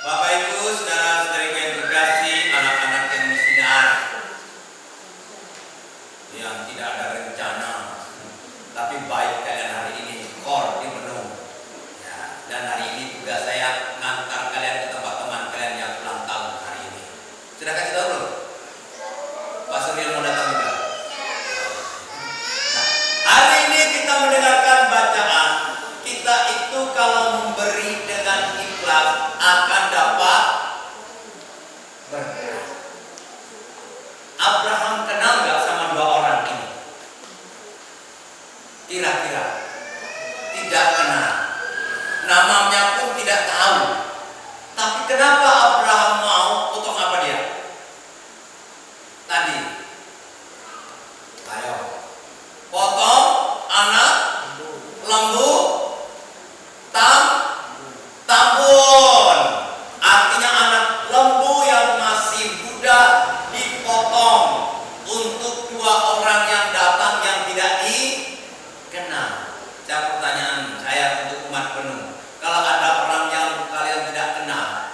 Bapak Ibu, saudara-saudari yang terkasih, anak-anak yang misinar, yang tidak ada rencana, tapi baik kalian hari ini, kor di penuh. Ya, dan hari ini juga saya ngantar kalian ke tempat teman kalian yang ulang tahun hari ini. Sudah kasih tahu belum? Pak Surya mau datang juga. Nah, hari ini kita mendengarkan bacaan. Kita itu kalau memberi dengan ikhlas akan dapat berkat. Abraham kenal nggak sama dua orang ini? Kira-kira tidak kenal. Namanya pun tidak tahu. Tapi kenapa Abraham mau potong apa dia? Tadi. Ayo. Potong anak lembu tambun. Artinya anak lembu yang masih muda dipotong untuk dua orang yang datang yang tidak dikenal. Pertanyaan saya untuk umat penuh. Kalau ada orang yang kalian tidak kenal,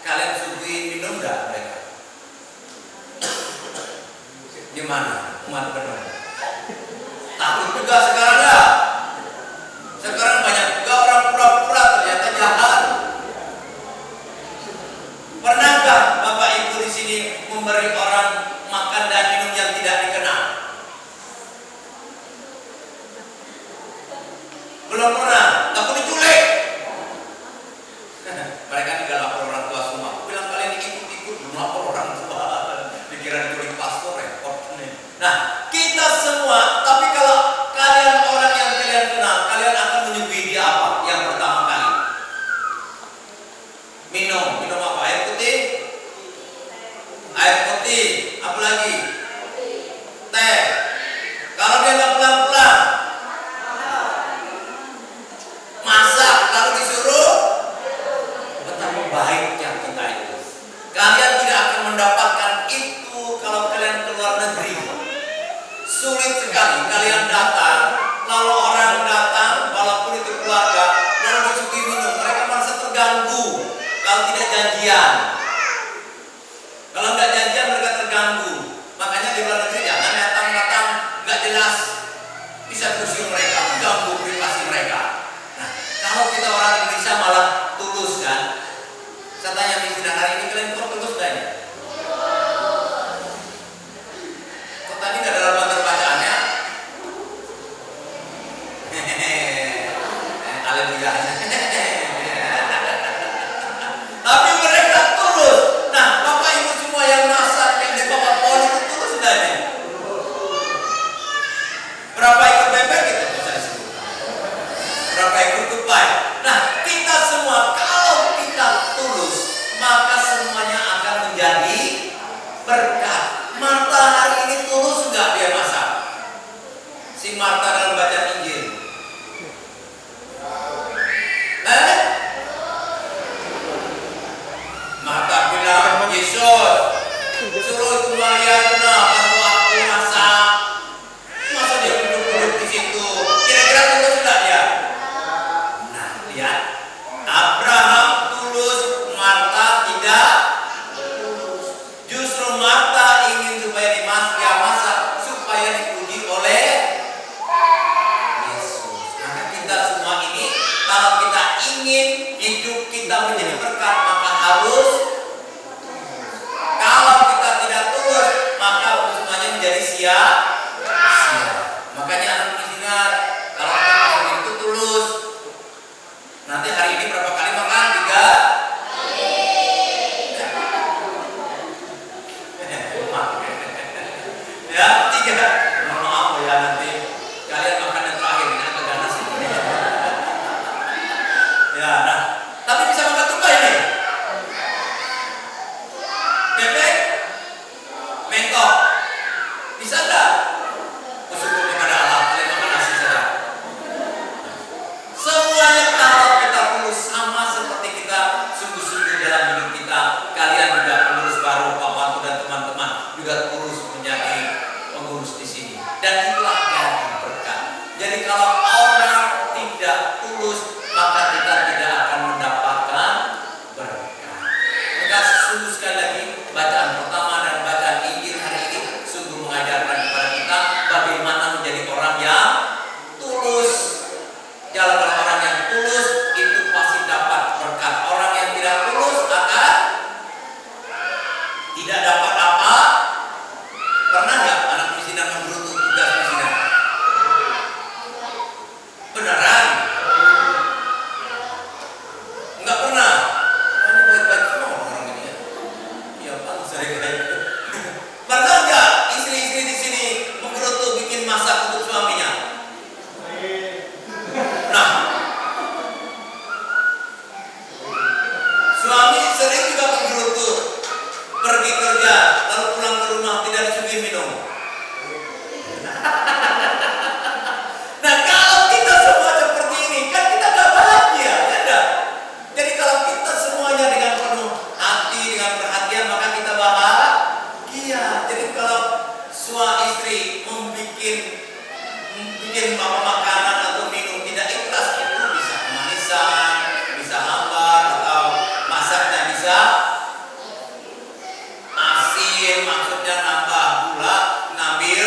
kalian suguhin minum nggak mereka? Gimana umat penuh? Takut juga sekarang ya? Sekarang banyak juga orang pura-pura ternyata jahat. Pernahkah Bapak Ibu di sini memberi orang makan dan minum yang tidak dikenal? Belum pernah. Takut diculik. Mereka juga lapor orang tua semua. Aku bilang kalian ikut-ikut belum lapor orang tua. Dikira diculik pastor repot nih. Nah, kita semua. Tapi kalau kalian orang yang kalian kenal, kalian akan menyuguhi dia apa? Yang pertama kali minum apa? Air putih, apa lagi? Teh. Kalau dia nggak pulang-pulang, masak lalu disuruh. Betapa baiknya kita itu. Kalian tidak akan mendapatkan itu kalau kalian keluar negeri. Sulit sekali kalian datang, lalu orang datang, walaupun itu keluarga, lalu disuguhi minum, mereka merasa terganggu kalau tidak janjian. Kalau nggak janjian mereka terganggu. Makanya di luar negeri jangan datang nggak jelas, bisa terusir mereka, mengganggu privasi mereka. Nah, kalau kita orang Indonesia malah tulus kan? Saya tanya misinar hari ini kalian kok tulus nggak ya? Kok tadi nggak ada lembaga bacaannya? Haleluya. Tapi mereka tulus. Nah, Bapak Ibu semua yang masak yang di bawah pohon itu tulus enggaknya? Berapa ekor bebek itu bisa disebut? Berapa ekor tupai? Nah, kita semua kalau kita tulus, maka semuanya akan menjadi berkat. Marta hari ini tulus enggak dia masak? Si Marta dalam baca Injil. Marta bilang, Yesus, suruh itu Maria bantu aku masak. Masa dia duduk-duduk di situ? Kira-kira tulus enggak dia? Nah, lihat. Abraham tulus, Marta tidak tulus. Justru Marta ingin supaya dia masak supaya dipuji oleh Yesus. Maka kita semua ini, kalau kita ingin hidup kita menjadi berkat, maka harus. Kalau kita tidak tulus, maka semuanya menjadi sia-sia. Makanya anak misinar, kalau kita itu tulus. Nanti hari ini berapa kali makan? 3 ya, 3. Maaf ya, nanti kalian makan yang terakhir ini agak ganas ini. Ya, nah, tapi bisa makan tupai nih. Bebek, mengkok, bisa enggak? Bersyukur kepada Allah, kalian makan nasi saja. Semuanya kalau kita tulus sama seperti kita sungguh-sungguh dalam hidup kita. Kalian juga pengurus baru, Pak Wanto dan teman-teman juga tulus menjadi pengurus di sini. Dan itulah jadi berkat. Jadi kalau orang tidak tulus, maka kita tidak akan rumah tidak disuguhi minum. Nah, kalau kita semua seperti ini, kan kita gak bahagia, ya enggak? Jadi kalau kita semuanya dengan penuh hati, dengan perhatian, maka kita bahagia. Jadi kalau suami istri bikin makanan atau minum tidak ikhlas, itu bisa kemanisan, bisa hambar, atau masaknya bisa asin, maksudnya nambah gula, ngambil.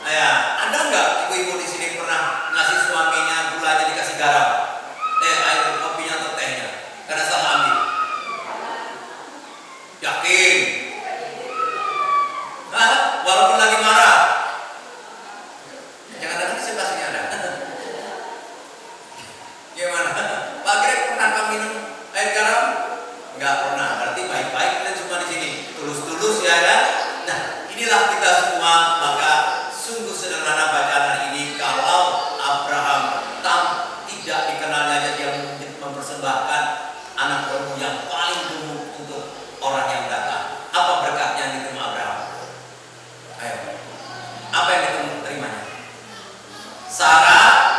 Ya, ada nggak ibu-ibu di sini pernah ngasih suaminya gulanya dikasih garam? Air kopinya atau tehnya? Karena salah ambil. Yakin? Nah, walaupun lagi marah. Jangan-jangan di sebelah sini ada. Gimana? Pak Greg pernah kamu minum air garam? Enggak pernah. Berarti baik-baik dan semua di sini tulus-tulus, ya kan? Nah, inilah kita semua. Maka sungguh sederhana bacaan ini. Kalau Abraham tidak dikenalnya, dia mempersembahkan anak bungsu yang paling gemuk untuk orang yang datang. Apa berkatnya yang diterima Abraham? Ayo, apa yang diterimanya? Sarah,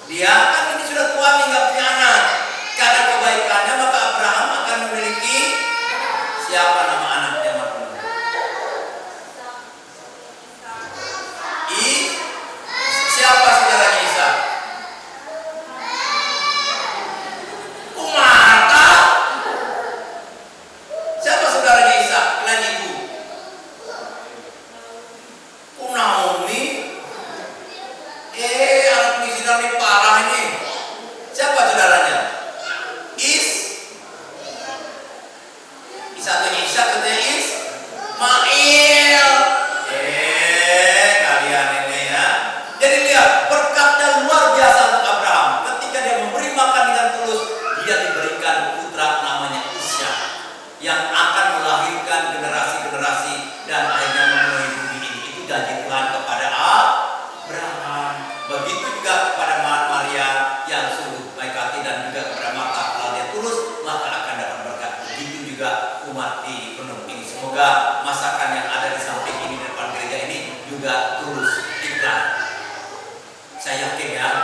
dia kan ini sudah tua nih, nggak punya anak. Karena kebaikannya maka Abraham akan memiliki siapa nama anaknya? Siapa saudaranya Ishak? Marta. Siapa saudaranya Ishak? Selain ibu. Naomi. Anak misinar ini parah ini. Siapa saudaranya? Satunya Ishak, satunya Ismail. Kalian ini ya. Jadi lihat, berkatnya luar biasa untuk Abraham. Ketika dia memberi makan dengan tulus, dia diberikan putra namanya Ishak, yang akan melahirkan generasi-generasi dan akhirnya memenuhi bumi ini. Itu janji Tuhan kepada Abraham. Begitu juga kepada Maria yang sungguh baik hati, dan juga kepada Marta. Kalau dia tulus, maka akan dapat berkat. Begitu juga umat di penuh ini. Semoga masakan yang ada di samping ini, di depan gereja ini juga tulus, ikhlas. Saya yakin ya,